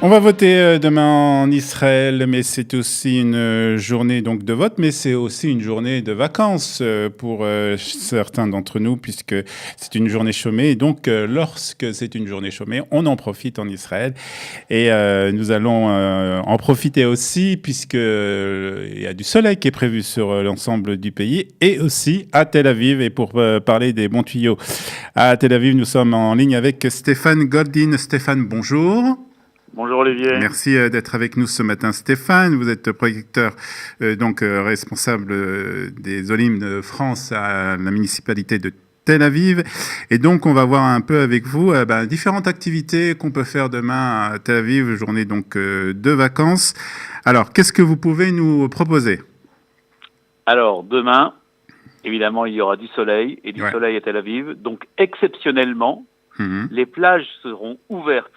On va voter demain en Israël, mais c'est aussi une journée donc de vote, mais c'est aussi une journée de vacances pour certains d'entre nous, puisque c'est une journée chômée. Et donc, lorsque c'est une journée chômée, on en profite en Israël. Et nous allons en profiter aussi, puisqu'il y a du soleil qui est prévu sur l'ensemble du pays, et aussi à Tel Aviv. Et pour parler des bons tuyaux à Tel Aviv, nous sommes en ligne avec Stéphane Goldin. Stéphane, bonjour. Bonjour Olivier. Merci d'être avec nous ce matin, Stéphane. Vous êtes producteur, responsable des Olim de France à la municipalité de Tel Aviv. Et donc, on va voir un peu avec vous différentes activités qu'on peut faire demain à Tel Aviv, journée donc de vacances. Alors, qu'est-ce que vous pouvez nous proposer? Alors, demain, évidemment, il y aura du soleil et du soleil à Tel Aviv. Donc, exceptionnellement, les plages seront ouvertes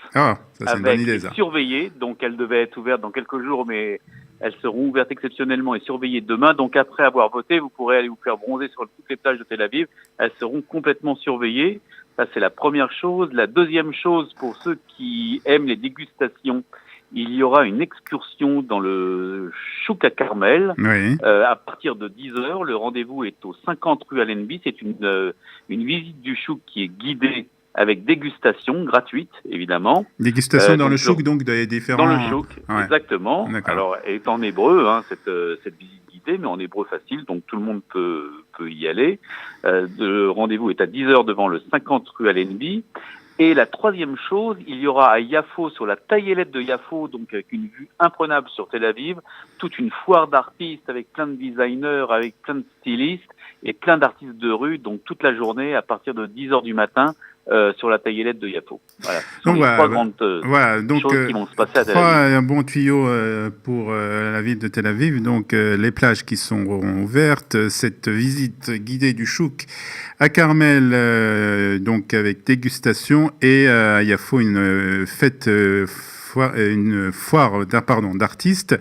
avec surveillées. Donc, elles devaient être ouvertes dans quelques jours, mais elles seront ouvertes exceptionnellement et surveillées demain. Donc, après avoir voté, vous pourrez aller vous faire bronzer sur toutes les plages de Tel Aviv. Elles seront complètement surveillées. Ça, c'est la première chose. La deuxième chose, pour ceux qui aiment les dégustations, il y aura une excursion dans le Chouk à Carmel à partir de 10h. Le rendez-vous est au 50 rue Allenby. C'est une visite du Chouk qui est guidée avec dégustation gratuite, évidemment. Dégustation dans le chouk, donc des différents... Dans le chouk, exactement. Alors, elle est en hébreu, cette visite guidée, mais en hébreu facile, donc tout le monde peut y aller. Le rendez-vous est à 10h devant le 50 rue Allenby. Et la troisième chose, il y aura à Yafo, sur la taillelette de Yafo, donc avec une vue imprenable sur Tel Aviv, toute une foire d'artistes avec plein de designers, avec plein de stylistes et plein d'artistes de rue, donc toute la journée à partir de 10h du matin, sur la taillelette de Yafo. Voilà. Ce sont les trois grandes choses qui vont se passer à Tel Aviv. Un bon tuyau pour la ville de Tel Aviv. Donc, les plages qui seront ouvertes, cette visite guidée du Chouk à Carmel, donc avec dégustation, et à Yafo, une fête... une foire d'artistes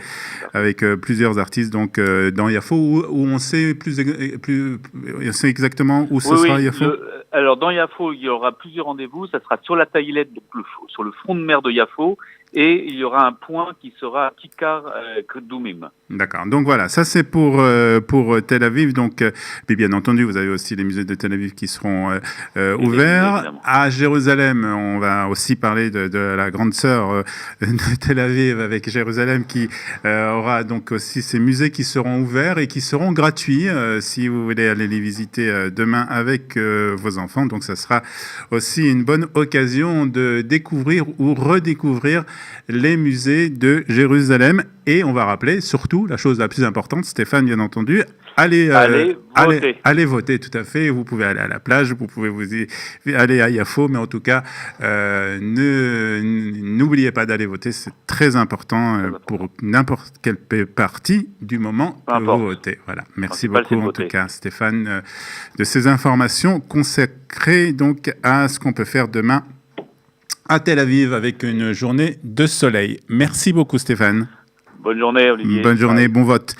avec plusieurs artistes donc dans Yafo où on sait on sait exactement où ce sera Yafo. Alors dans Yafo, il y aura plusieurs rendez-vous. Ça sera sur la taillelette, donc sur le front de mer de Yafo, et il y aura un point qui sera Kikar Kdoumim. D'accord. Donc voilà, ça c'est pour Tel Aviv. Donc, mais bien entendu, vous avez aussi les musées de Tel Aviv qui seront ouverts. À Jérusalem, on va aussi parler de la grande sœur de Tel Aviv avec Jérusalem qui aura donc aussi ces musées qui seront ouverts et qui seront gratuits si vous voulez aller les visiter demain avec vos enfants. Donc ça sera aussi une bonne occasion de découvrir ou redécouvrir les musées de Jérusalem. Et on va rappeler surtout la chose la plus importante, Stéphane, bien entendu, allez voter, tout à fait. Vous pouvez aller à la plage, vous pouvez aller à Yafo, mais en tout cas, n'oubliez pas d'aller voter. C'est très important pour n'importe quelle partie du moment que vous votez. Voilà. Merci beaucoup en tout cas, Stéphane, de ces informations consacrées donc à ce qu'on peut faire demain à Tel Aviv avec une journée de soleil. Merci beaucoup, Stéphane. Bonne journée, Olivier. Bonne journée, bon vote.